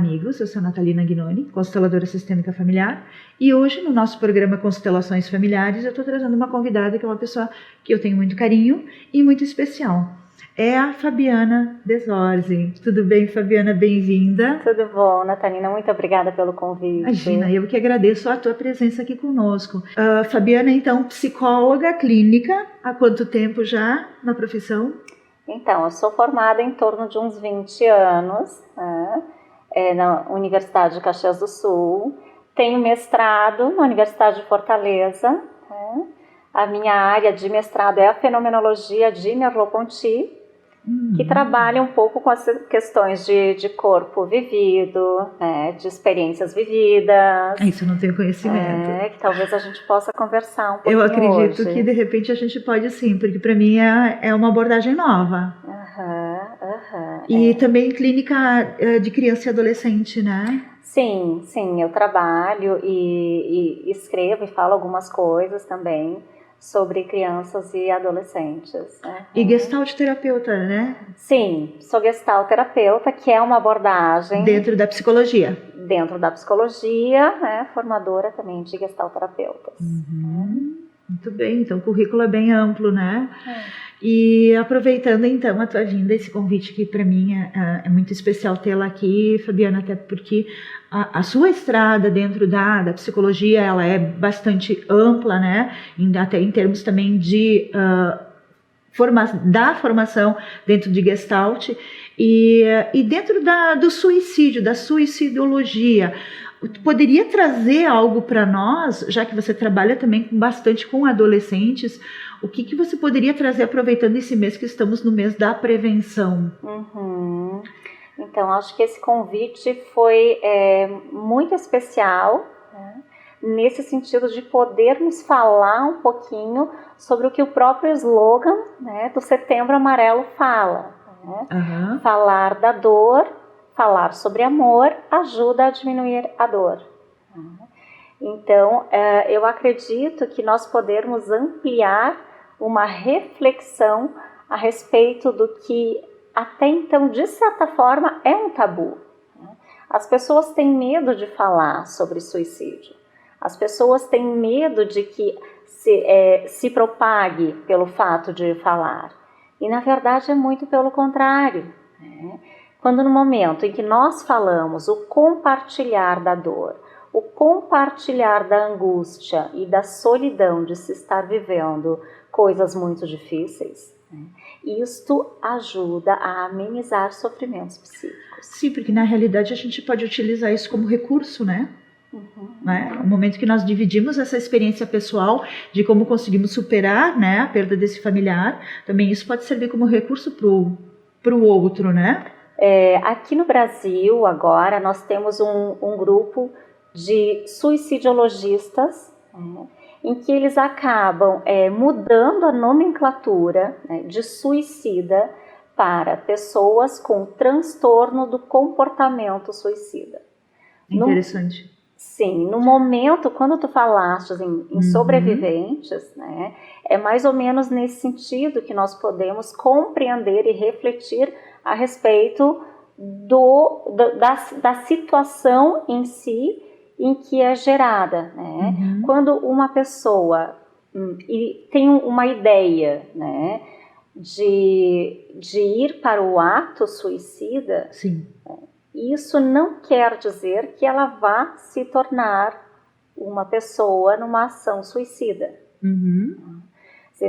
amigos. Eu sou Natalina Gnoni, consteladora sistêmica familiar, e hoje no nosso programa Constelações Familiares eu estou trazendo uma convidada que é uma pessoa que eu tenho muito carinho e muito especial. É a Fabiana Desorzi. Tudo bem, Fabiana? Bem-vinda. Tudo bom, Natalina. Muito obrigada pelo convite. Imagina, eu que agradeço a tua presença aqui conosco. Fabiana, então, psicóloga clínica, há quanto tempo já na profissão? Então, eu sou formada em torno de uns 20 anos, né, na Universidade de Caxias do Sul. Tenho mestrado na Universidade de Fortaleza. Né. A minha área de mestrado é a Fenomenologia de Merleau-Ponty, que trabalha um pouco com as questões de corpo vivido, né, de experiências vividas. Isso eu não tenho conhecimento. Que talvez a gente possa conversar um pouquinho Eu acredito hoje. Que de repente a gente pode sim, porque para mim é uma abordagem nova. E também clínica de criança e adolescente, né? Sim, eu trabalho e escrevo e falo algumas coisas também sobre crianças e adolescentes. E Gestalt terapeuta, né? Sim, sou Gestalt terapeuta, que é uma abordagem... Dentro da psicologia. Dentro da psicologia, né? Formadora também de Gestalt terapeutas. Muito bem, então o currículo é bem amplo, né? E aproveitando então a tua vinda, esse convite que para mim é muito especial tê-la aqui, Fabiana, até porque a sua estrada dentro da psicologia, ela é bastante ampla, né? Até em termos também de da formação dentro de Gestalt e dentro do suicídio, da suicidologia. Tu poderia trazer algo para nós, já que você trabalha também bastante com adolescentes, o que você poderia trazer aproveitando esse mês que estamos no mês da prevenção? Então, acho que esse convite foi muito especial, né, nesse sentido de podermos falar um pouquinho sobre o que o próprio slogan, né, do Setembro Amarelo fala. Né? Falar da dor, falar sobre amor, ajuda a diminuir a dor. Então, eu acredito que nós podemos ampliar uma reflexão a respeito do que até então, de certa forma, é um tabu. As pessoas têm medo de falar sobre suicídio. As pessoas têm medo de que se propague pelo fato de falar. E, na verdade, é muito pelo contrário. Né? Quando no momento em que nós falamos o compartilhar da dor, o compartilhar da angústia e da solidão de se estar vivendo coisas muito difíceis, né? Isto ajuda a amenizar sofrimentos psíquicos. Sim, porque na realidade a gente pode utilizar isso como recurso, né? Né? No momento que nós dividimos essa experiência pessoal de como conseguimos superar, né, a perda desse familiar, também isso pode servir como recurso para o outro, né? Aqui no Brasil, agora, nós temos um grupo de suicidologistas, em que eles acabam mudando a nomenclatura, né, de suicida para pessoas com transtorno do comportamento suicida. Interessante. Sim, no momento, quando tu falaste em sobreviventes, né, é mais ou menos nesse sentido que nós podemos compreender e refletir a respeito da situação em si em que é gerada. Né? Quando uma pessoa tem uma ideia, né, de ir para o ato suicida, sim, isso não quer dizer que ela vá se tornar uma pessoa numa ação suicida.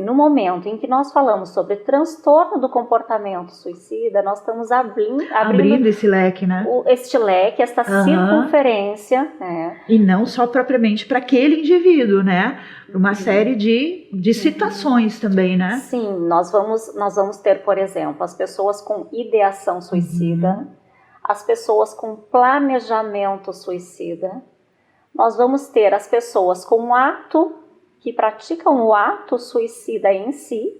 No momento em que nós falamos sobre transtorno do comportamento suicida, nós estamos abrindo esse leque, né? Este leque, esta circunferência. Né? E não só propriamente para aquele indivíduo, né? Uma série de situações também, né? Sim, nós vamos ter, por exemplo, as pessoas com ideação suicida, as pessoas com planejamento suicida, nós vamos ter as pessoas que praticam o ato suicida em si.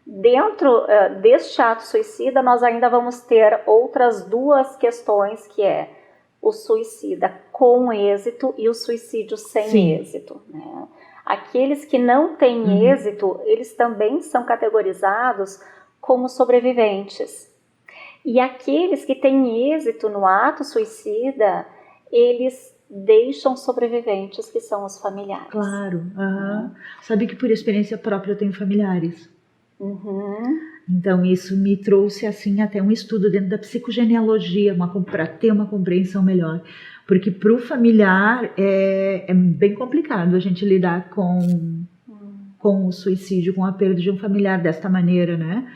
Dentro deste ato suicida, nós ainda vamos ter outras duas questões, que é o suicida com êxito e o suicídio sem êxito. Né? Aqueles que não têm êxito, eles também são categorizados como sobreviventes. E aqueles que têm êxito no ato suicida, eles deixam sobreviventes, que são os familiares. Claro. Sabe que por experiência própria eu tenho familiares. Então isso me trouxe assim até um estudo dentro da psicogenealogia, para ter uma compreensão melhor. Porque para o familiar é bem complicado a gente lidar com o suicídio, com a perda de um familiar desta maneira, né?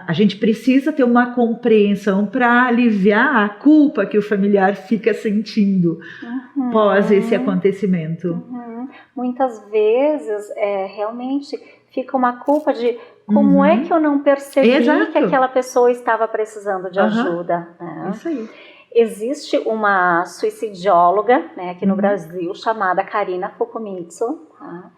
A gente precisa ter uma compreensão para aliviar a culpa que o familiar fica sentindo pós esse acontecimento. Muitas vezes, realmente fica uma culpa de como é que eu não percebi que aquela pessoa estava precisando de ajuda. Né? Isso aí. Existe uma suicidóloga, né, aqui no Brasil, chamada Karina Fukumitsu. Tá?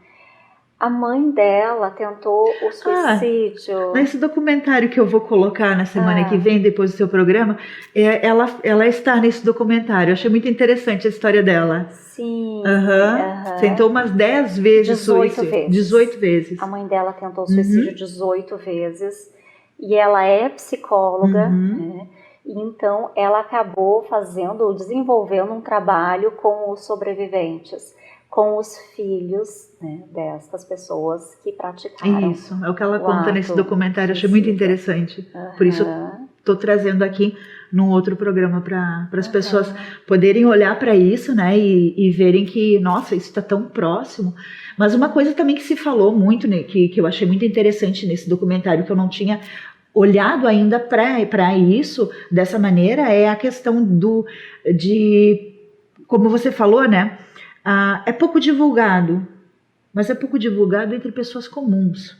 A mãe dela tentou o suicídio. Nesse documentário que eu vou colocar na semana que vem, depois do seu programa, ela está nesse documentário. Eu achei muito interessante a história dela. Sim. Tentou umas 10 vezes 18 vezes. A mãe dela tentou o suicídio 18 vezes. E ela é psicóloga, né? E então ela acabou desenvolvendo um trabalho com os sobreviventes, com os filhos, né, destas pessoas que praticaram. Isso, é o que ela conta nesse documentário, achei muito interessante. Por isso estou trazendo aqui num outro programa para as pessoas poderem olhar para isso, né, e verem que, nossa, isso está tão próximo. Mas uma coisa também que se falou muito, né, que eu achei muito interessante nesse documentário, que eu não tinha olhado ainda para isso dessa maneira, é a questão como você falou, né, é pouco divulgado, mas é pouco divulgado entre pessoas comuns.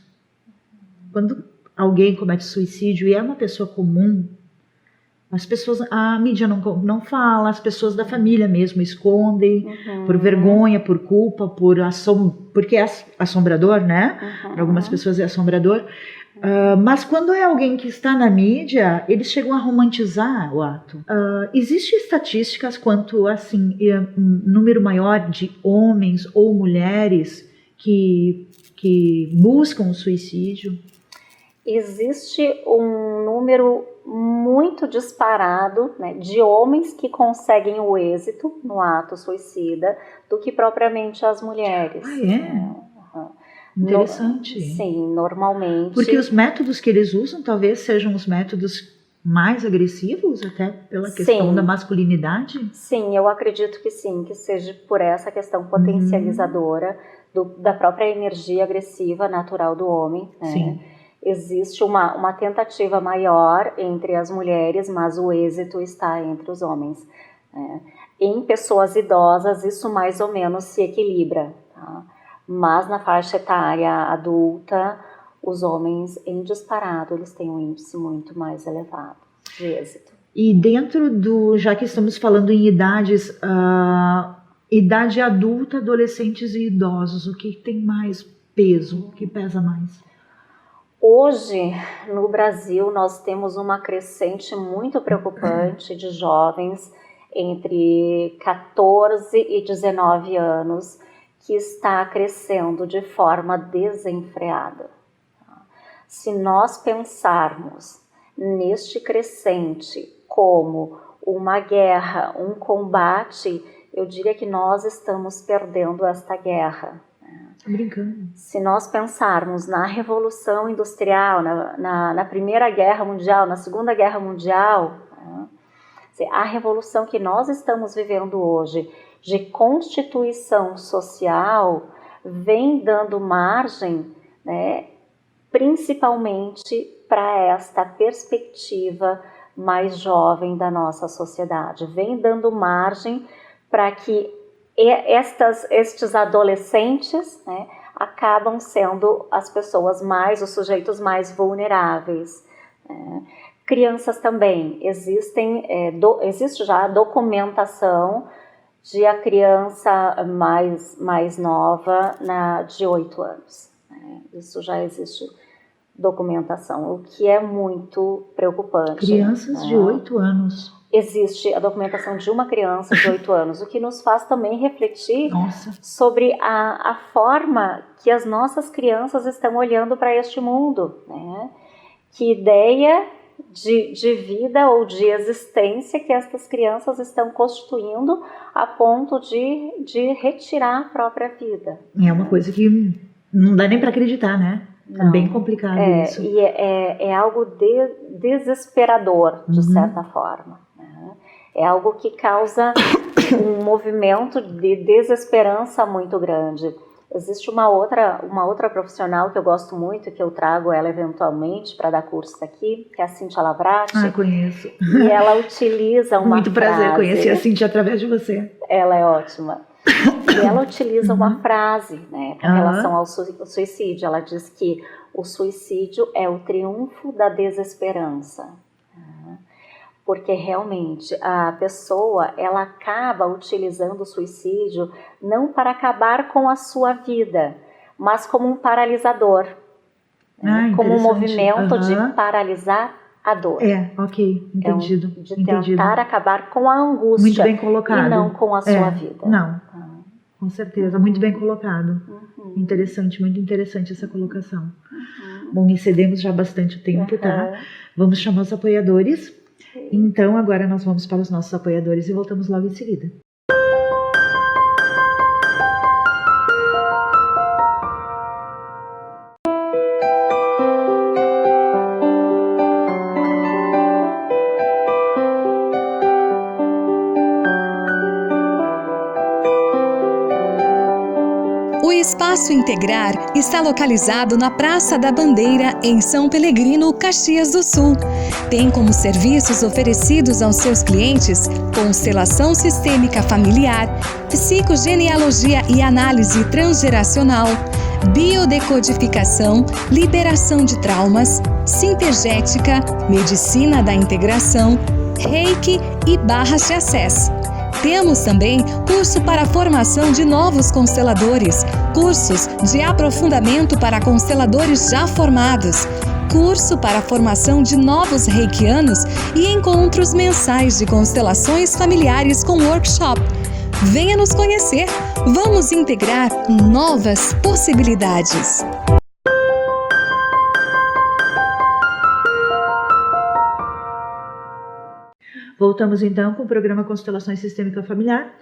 Quando alguém comete suicídio e é uma pessoa comum, a mídia não fala, as pessoas da família mesmo escondem, por vergonha, por culpa, porque é assombrador, né? Para algumas pessoas é assombrador. Mas quando é alguém que está na mídia, eles chegam a romantizar o ato. Existem estatísticas quanto assim, um número maior de homens ou mulheres que buscam o suicídio? Existe um número muito disparado, né, de homens que conseguem o êxito no ato suicida do que propriamente as mulheres. Interessante. Sim, normalmente. Porque os métodos que eles usam talvez sejam os métodos mais agressivos, até pela questão da masculinidade? Sim, eu acredito que sim, que seja por essa questão potencializadora da própria energia agressiva natural do homem. Né? Sim. Existe uma tentativa maior entre as mulheres, mas o êxito está entre os homens. Né? Em pessoas idosas, isso mais ou menos se equilibra, tá? Mas na faixa etária adulta, os homens, em disparado, eles têm um índice muito mais elevado de êxito. E dentro já que estamos falando em idades, idade adulta, adolescentes e idosos, o que tem mais peso, o que pesa mais? Hoje, no Brasil, nós temos uma crescente muito preocupante de jovens entre 14 e 19 anos, que está crescendo de forma desenfreada. Se nós pensarmos neste crescente como uma guerra, um combate, eu diria que nós estamos perdendo esta guerra. Tô brincando. Se nós pensarmos na Revolução Industrial, na Primeira Guerra Mundial, na Segunda Guerra Mundial, a revolução que nós estamos vivendo hoje de constituição social vem dando margem, né, principalmente para esta perspectiva mais jovem da nossa sociedade. Vem dando margem para que estes adolescentes, né, acabam sendo as pessoas os sujeitos mais vulneráveis. Crianças também, existe já a documentação de a criança mais nova de 8 anos. Né? Isso já existe documentação, o que é muito preocupante. Crianças de 8 anos. Existe a documentação de uma criança de 8 anos, o que nos faz também refletir sobre a forma que as nossas crianças estão olhando para este mundo. Né? Que ideia de vida ou de existência que essas crianças estão constituindo a ponto de retirar a própria vida. É uma coisa que não dá nem para acreditar, né? Não, é bem complicado isso. E é algo desesperador, de certa forma. Né? É algo que causa um movimento de desesperança muito grande. Existe uma outra profissional que eu gosto muito, que eu trago ela eventualmente para dar curso aqui, que é a Cíntia Lavrati. Ah, conheço. E ela utiliza uma Muito prazer conhecer a Cíntia através de você. Ela é ótima. E ela utiliza uma frase, né, com relação ao suicídio. Ela diz que o suicídio é o triunfo da desesperança. Porque realmente a pessoa, ela acaba utilizando o suicídio não para acabar com a sua vida, mas como um paralisador, como um movimento de paralisar a dor. Ok, entendido. De tentar acabar com a angústia. Muito bem colocado. E não com a sua vida. Não, com certeza, muito bem colocado. Interessante, muito interessante essa colocação. Bom, excedemos já bastante o tempo, tá? Vamos chamar os apoiadores. Então, agora nós vamos para os nossos apoiadores e voltamos logo em seguida. O Espaço Integrar está localizado na Praça da Bandeira, em São Pelegrino, Caxias do Sul. Tem como serviços oferecidos aos seus clientes constelação sistêmica familiar, psicogenealogia e análise transgeracional, biodecodificação, liberação de traumas, sintegética, medicina da integração, reiki e barras de acesso. Temos também curso para a formação de novos consteladores, cursos de aprofundamento para consteladores já formados, curso para a formação de novos reikianos e encontros mensais de constelações familiares com workshop. Venha nos conhecer, vamos integrar novas possibilidades. Voltamos então com o programa Constelações Sistêmica Familiar,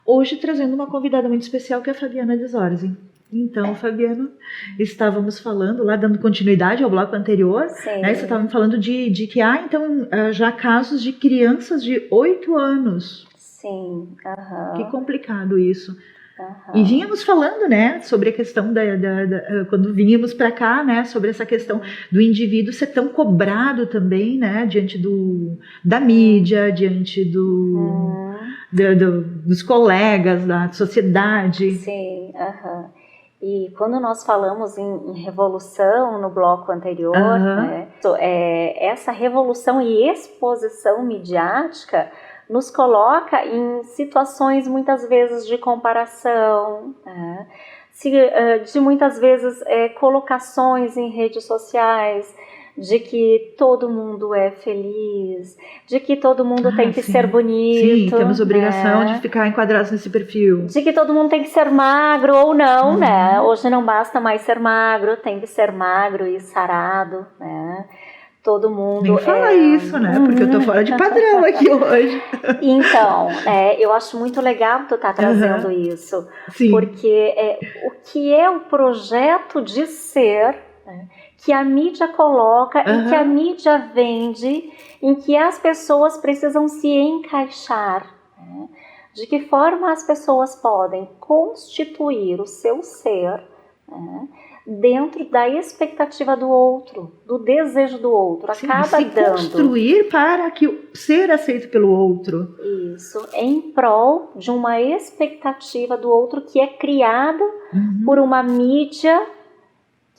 hoje trazendo uma convidada muito especial que é a Fabiana Desorzi. Então, Fabiana, estávamos falando lá, dando continuidade ao bloco anterior, né? Você estava me falando de que há então já casos de crianças de 8 anos. Sim. Que complicado isso. E vínhamos falando, né, sobre a questão quando vínhamos para cá, né, sobre essa questão do indivíduo ser tão cobrado também, né, diante da mídia, diante dos colegas, da sociedade. Sim, E quando nós falamos em revolução no bloco anterior, né, essa revolução e exposição midiática nos coloca em situações muitas vezes de comparação, né? De muitas vezes colocações em redes sociais de que todo mundo é feliz, de que todo mundo tem que ser bonito. Sim, temos obrigação de ficar enquadrados nesse perfil. De que todo mundo tem que ser magro ou não, né? Hoje não basta mais ser magro, tem que ser magro e sarado, né? Todo mundo... Nem fala isso, né? Porque eu tô fora de padrão aqui hoje. Então, eu acho muito legal tu estar trazendo isso. Sim. Porque o que é o projeto de ser, né, que a mídia coloca e que a mídia vende, em que as pessoas precisam se encaixar. Né? De que forma as pessoas podem constituir o seu ser, né, dentro da expectativa do outro, do desejo do outro. Acaba se construir para ser aceito pelo outro. Isso, em prol de uma expectativa do outro que é criado por uma mídia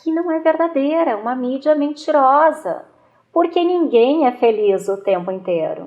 que não é verdadeira, uma mídia mentirosa, porque ninguém é feliz o tempo inteiro.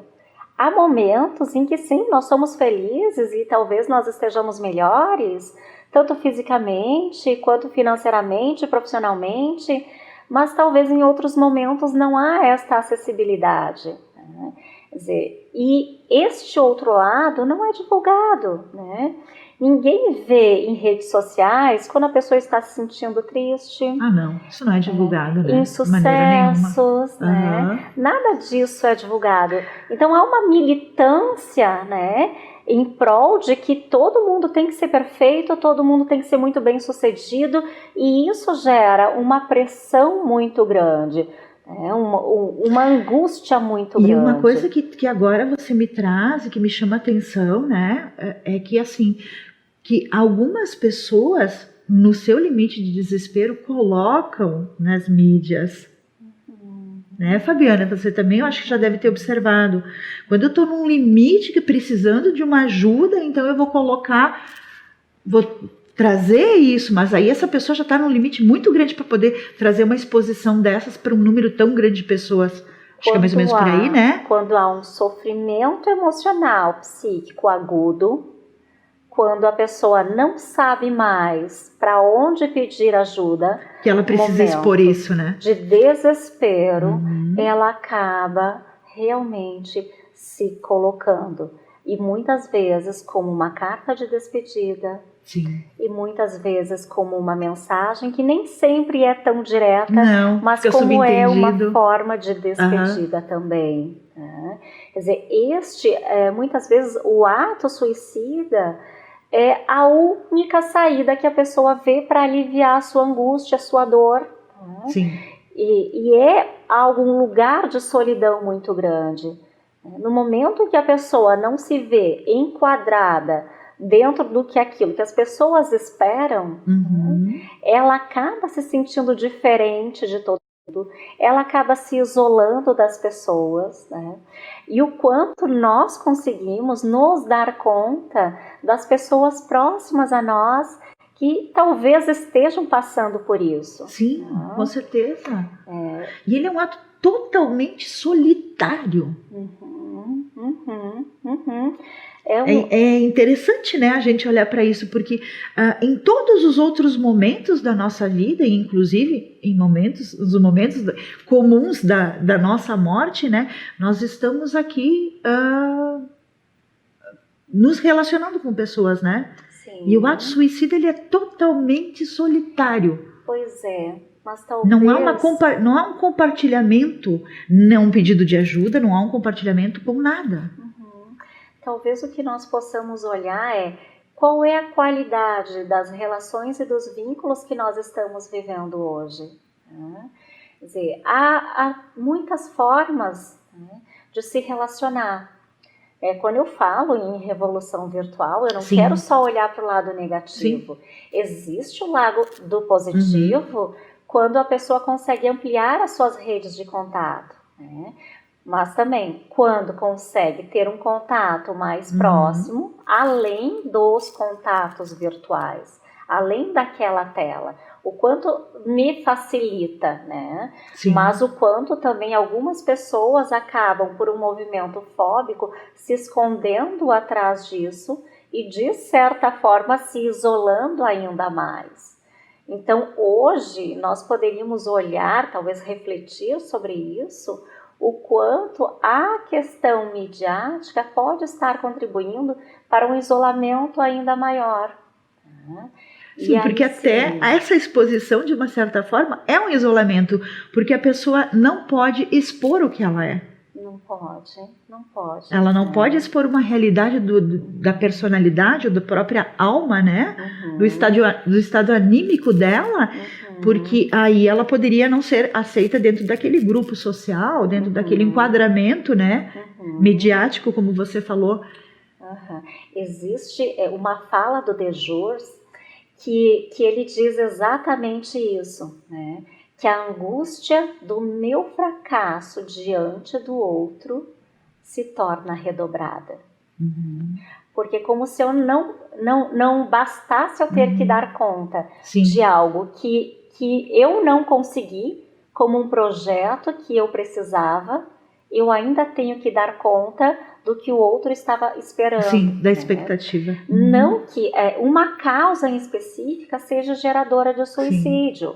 Há momentos em que sim, nós somos felizes e talvez nós estejamos melhores, tanto fisicamente, quanto financeiramente, profissionalmente, mas talvez em outros momentos não há esta acessibilidade. Né? Quer dizer, e este outro lado não é divulgado, né? Ninguém vê em redes sociais quando a pessoa está se sentindo triste. Ah, não. Isso não é divulgado, né? Insucessos, né? Nada disso é divulgado. Então, há uma militância, né, em prol de que todo mundo tem que ser perfeito, todo mundo tem que ser muito bem sucedido, e isso gera uma pressão muito grande. Uma angústia muito grande. E uma coisa que agora você me traz e que me chama a atenção, né, é que assim, que algumas pessoas, no seu limite de desespero, colocam nas mídias. Né, Fabiana, você também, eu acho que já deve ter observado. Quando eu estou num limite, que precisando de uma ajuda, então eu vou trazer isso, mas aí essa pessoa já está num limite muito grande para poder trazer uma exposição dessas para um número tão grande de pessoas. Acho que é mais ou menos por aí, né? Quando há um sofrimento emocional, psíquico agudo, quando a pessoa não sabe mais para onde pedir ajuda, que ela precisa expor isso, né? De desespero, ela acaba realmente se colocando. E muitas vezes como uma carta de despedida. Sim. E muitas vezes como uma mensagem que nem sempre é tão direta, mas como é uma forma de despedida também. Né? Quer dizer, muitas vezes o ato suicida é a única saída que a pessoa vê para aliviar a sua angústia, a sua dor. Né? Sim. E é algum lugar de solidão muito grande. No momento em que a pessoa não se vê enquadrada dentro do que aquilo que as pessoas esperam, ela acaba se sentindo diferente de todo mundo, ela acaba se isolando das pessoas, né? E o quanto nós conseguimos nos dar conta das pessoas próximas a nós que talvez estejam passando por isso. Sim, com certeza. E ele é um ato totalmente solitário. É interessante, né, a gente olhar para isso, porque em todos os outros momentos da nossa vida, inclusive em os momentos comuns da nossa morte, né, nós estamos aqui nos relacionando com pessoas, né? Sim. E o ato suicida, ele é totalmente solitário. Pois é. Mas talvez... Não há um compartilhamento, não um pedido de ajuda, não há um compartilhamento com nada. Talvez o que nós possamos olhar é qual é a qualidade das relações e dos vínculos que nós estamos vivendo hoje. Né? Quer dizer, há muitas formas, né, de se relacionar. Quando eu falo em revolução virtual, eu não quero só olhar para o lado negativo. Existe o lado do positivo quando a pessoa consegue ampliar as suas redes de contato, né? Mas também quando consegue ter um contato mais próximo, além dos contatos virtuais, além daquela tela. O quanto me facilita, né? Sim. Mas o quanto também algumas pessoas acabam, por um movimento fóbico, se escondendo atrás disso e, de certa forma, se isolando ainda mais. Então, hoje, nós poderíamos olhar, talvez refletir sobre isso, o quanto a questão midiática pode estar contribuindo para um isolamento ainda maior. Sim, porque até essa exposição, de uma certa forma, é um isolamento, porque a pessoa não pode expor o que ela é. Não pode. Ela não pode expor uma realidade da personalidade ou da própria alma, né? Do estado anímico dela, porque aí ela poderia não ser aceita dentro daquele grupo social, dentro daquele enquadramento, né? Mediático, como você falou. Existe uma fala do De Jours que ele diz exatamente isso, né? Que a angústia do meu fracasso diante do outro se torna redobrada. Porque como se eu não bastasse eu ter que dar conta de algo que eu não consegui, como um projeto que eu precisava, eu ainda tenho que dar conta do que o outro estava esperando. Sim, da expectativa. Não que uma causa em específica seja geradora de suicídio,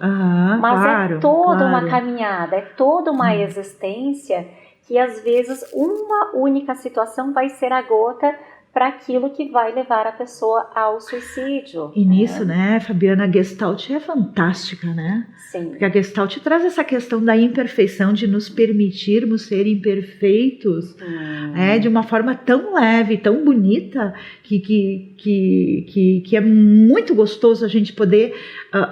mas é toda uma caminhada, é toda uma existência que às vezes uma única situação vai ser a gota para aquilo que vai levar a pessoa ao suicídio. E nisso, né, Fabiana, a Gestalt é fantástica, né? Sim. Porque a Gestalt traz essa questão da imperfeição, de nos permitirmos ser imperfeitos, de uma forma tão leve, tão bonita, que é muito gostoso a gente poder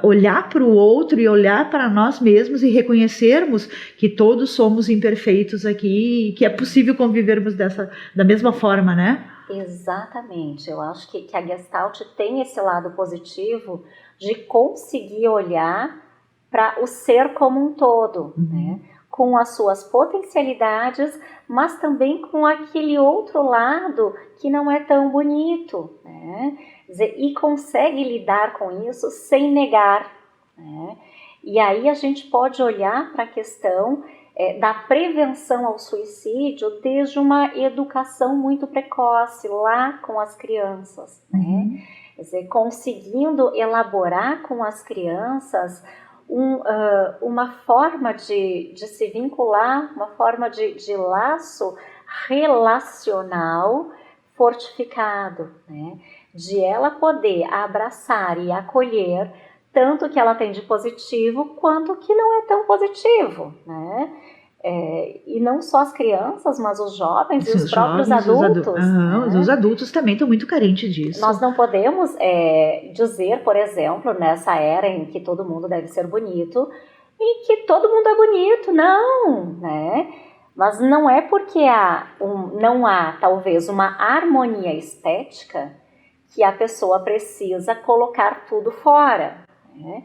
olhar para o outro e olhar para nós mesmos e reconhecermos que todos somos imperfeitos aqui e que é possível convivermos da mesma forma, né? Exatamente. Eu acho que a Gestalt tem esse lado positivo de conseguir olhar para o ser como um todo, né? Com as suas potencialidades, mas também com aquele outro lado que não é tão bonito, né? Quer dizer, e consegue lidar com isso sem negar, né? E aí a gente pode olhar para a questão da prevenção ao suicídio desde uma educação muito precoce, lá com as crianças, né? Quer dizer, conseguindo elaborar com as crianças uma forma de se vincular, uma forma de laço relacional fortificado, né? De ela poder abraçar e acolher tanto que ela tem de positivo quanto que não é tão positivo, né? E não só as crianças, mas os jovens e os próprios adultos. Né? Os adultos também estão muito carentes disso. Nós não podemos dizer, por exemplo, nessa era em que todo mundo deve ser bonito, e que todo mundo é bonito, não, né? Mas não é porque não há, talvez, uma harmonia estética que a pessoa precisa colocar tudo fora, né?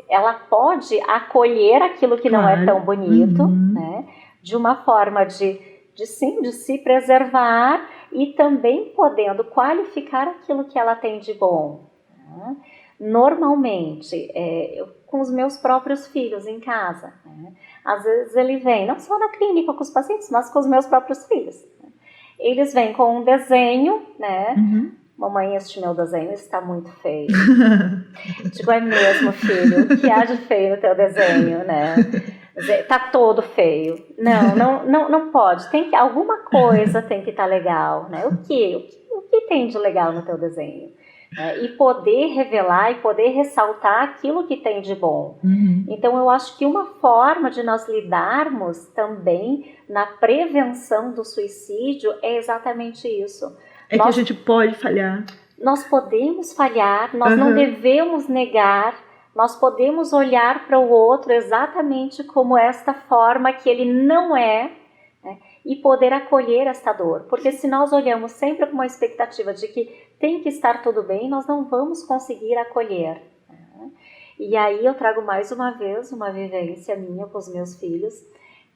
Ela pode acolher aquilo que não é tão bonito, né? De uma forma de se preservar e também podendo qualificar aquilo que ela tem de bom, né? Normalmente, com os meus próprios filhos em casa, né? Às vezes ele vem, não só na clínica com os pacientes, mas com os meus próprios filhos, né? Eles vêm com um desenho, né? Mamãe, este meu desenho está muito feio. Digo, é mesmo, filho? O que há de feio no teu desenho, né? Tá todo feio. Não pode. Alguma coisa tem que estar legal, né? O que tem de legal no teu desenho? E poder revelar e poder ressaltar aquilo que tem de bom. Então, eu acho que uma forma de nós lidarmos também na prevenção do suicídio é exatamente isso. Que a gente pode falhar. Nós podemos falhar, nós não devemos negar, nós podemos olhar para o outro exatamente como esta forma que ele não é, né? E poder acolher esta dor. Porque se nós olhamos sempre com uma expectativa de que tem que estar tudo bem, nós não vamos conseguir acolher, né? E aí eu trago mais uma vez uma vivência minha com os meus filhos,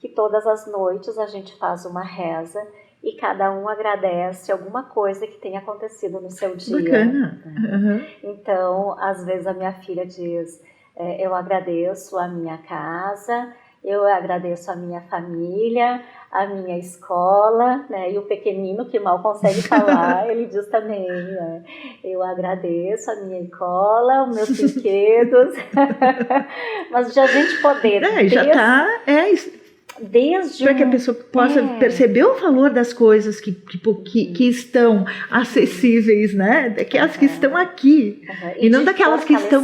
que todas as noites a gente faz uma reza e cada um agradece alguma coisa que tenha acontecido no seu dia. Bacana. Então, às vezes a minha filha diz, eu agradeço a minha casa, eu agradeço a minha família, a minha escola, né? E o pequenino que mal consegue falar, ele diz também, né? Eu agradeço a minha escola, os meus brinquedos. Mas de a gente poder... já está... para que a pessoa possa perceber o valor das coisas que estão acessíveis, né? Daquelas que estão aqui e não daquelas que estão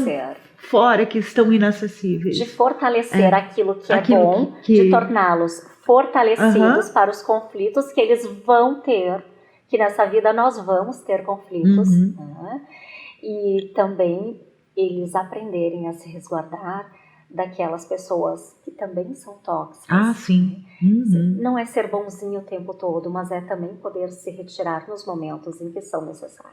fora, que estão inacessíveis. De fortalecer aquilo que é bom, de torná-los fortalecidos para os conflitos que eles vão ter, que nessa vida nós vamos ter conflitos, né? E também eles aprenderem a se resguardar daquelas pessoas que também são tóxicas. Sim. Não é ser bonzinho o tempo todo, mas é também poder se retirar nos momentos em que são necessários.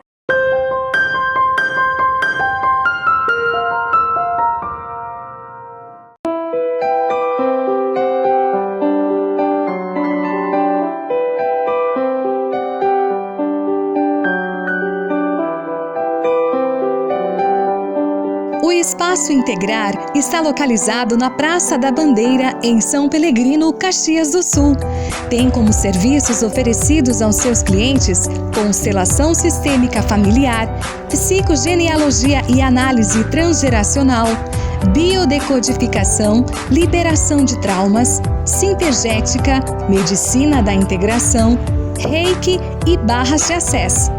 O Espaço Integrar está localizado na Praça da Bandeira, em São Pelegrino, Caxias do Sul. Tem como serviços oferecidos aos seus clientes constelação sistêmica familiar, psicogenealogia e análise transgeracional, biodecodificação, liberação de traumas, simpegética, medicina da integração, Reiki e barras de acesso.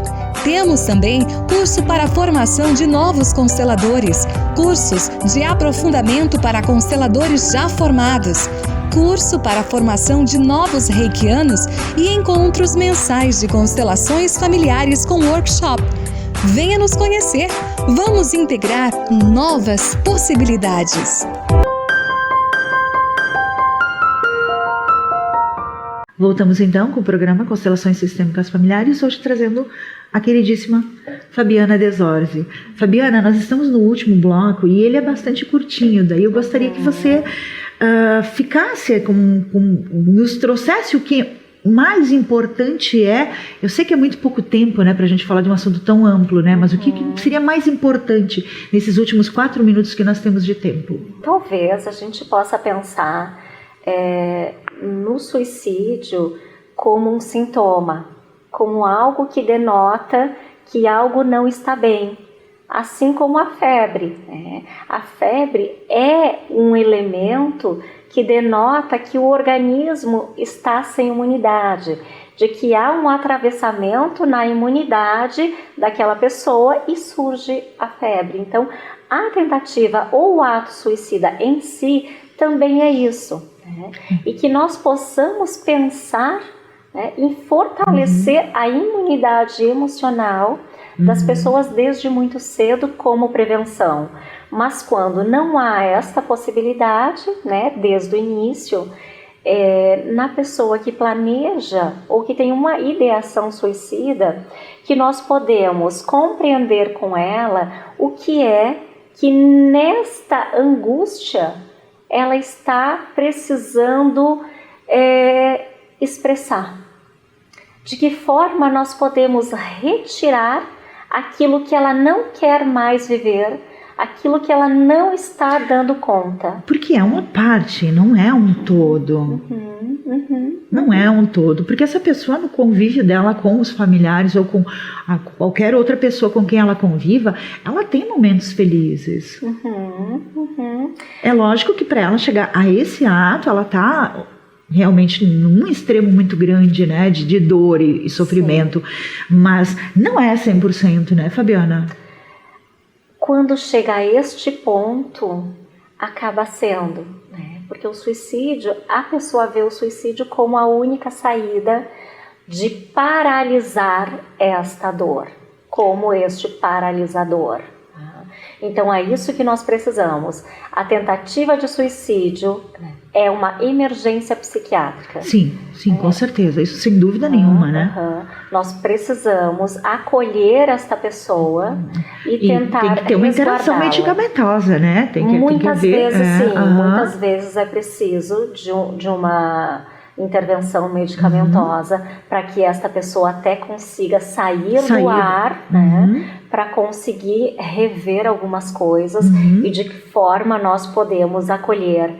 Temos também curso para a formação de novos consteladores, cursos de aprofundamento para consteladores já formados, curso para a formação de novos reikianos e encontros mensais de constelações familiares com workshop. Venha nos conhecer, vamos integrar novas possibilidades. Voltamos então com o programa Constelações Sistêmicas Familiares, hoje trazendo a queridíssima Fabiana Desorzi. Fabiana, nós estamos no último bloco e ele é bastante curtinho, daí eu gostaria que você ficasse nos trouxesse o que mais importante é. Eu sei que é muito pouco tempo, né, para a gente falar de um assunto tão amplo, né, mas o que seria mais importante nesses últimos 4 minutos que nós temos de tempo? Talvez a gente possa pensar no suicídio como um sintoma, como algo que denota que algo não está bem, assim como a febre. A febre é um elemento que denota que o organismo está sem imunidade, de que há um atravessamento na imunidade daquela pessoa e surge a febre. Então, a tentativa ou o ato suicida em si também é isso. E que nós possamos pensar em fortalecer a imunidade emocional das pessoas desde muito cedo como prevenção. Mas quando não há esta possibilidade, desde o início, na pessoa que planeja ou que tem uma ideação suicida, que nós podemos compreender com ela o que é que nesta angústia ela está precisando expressar. De que forma nós podemos retirar aquilo que ela não quer mais viver, aquilo que ela não está dando conta. Porque é uma parte, não é um todo. Não é um todo. Porque essa pessoa, no convívio dela com os familiares ou com qualquer outra pessoa com quem ela conviva, ela tem momentos felizes. É lógico que para ela chegar a esse ato, ela está realmente num extremo muito grande, né, de dor e sofrimento. Sim. Mas não é 100%, né, Fabiana? Quando chega a este ponto, acaba sendo, porque o suicídio, a pessoa vê o suicídio como a única saída de paralisar esta dor, como este paralisador. Então é isso que nós precisamos. A tentativa de suicídio é uma emergência psiquiátrica. Sim, com certeza, isso sem dúvida nenhuma, né? Nós precisamos acolher esta pessoa e tentar tem que ter uma interação medicamentosa, né? Muitas vezes sim, muitas vezes é preciso de uma intervenção medicamentosa para que esta pessoa até consiga sair do ar, para conseguir rever algumas coisas e de que forma nós podemos acolher.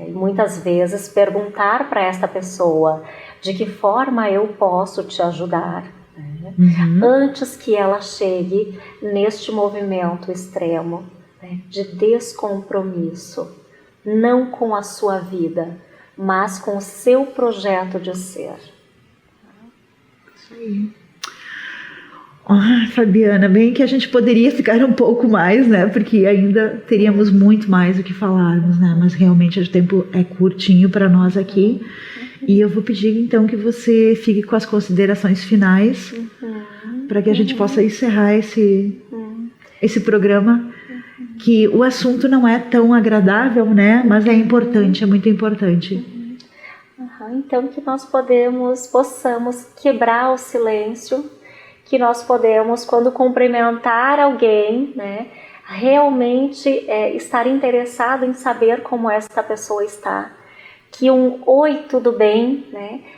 Muitas vezes perguntar para esta pessoa de que forma eu posso te ajudar, antes que ela chegue neste movimento extremo de descompromisso, não com a sua vida, mas com o seu projeto de ser. Isso aí. Fabiana, bem que a gente poderia ficar um pouco mais, né? Porque ainda teríamos muito mais o que falarmos, né? Mas realmente o tempo é curtinho para nós aqui. E eu vou pedir então que você fique com as considerações finais para que a gente possa encerrar esse programa. Que o assunto não é tão agradável, né? Mas é importante, é muito importante. Então que nós possamos quebrar o silêncio, que nós podemos, quando cumprimentar alguém, realmente estar interessado em saber como esta pessoa está. Que um oi, tudo bem,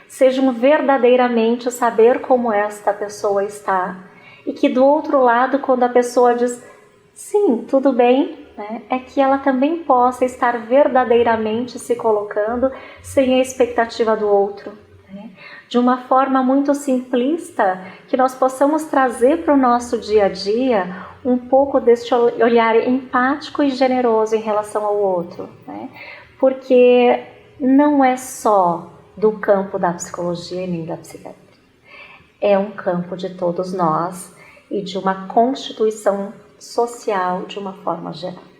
seja verdadeiramente saber como esta pessoa está. E que do outro lado, quando a pessoa diz sim, tudo bem, é que ela também possa estar verdadeiramente se colocando sem a expectativa do outro. De uma forma muito simplista, que nós possamos trazer para o nosso dia a dia um pouco deste olhar empático e generoso em relação ao outro. Porque não é só do campo da psicologia nem da psiquiatria. é um campo de todos nós e de uma constituição social de uma forma geral.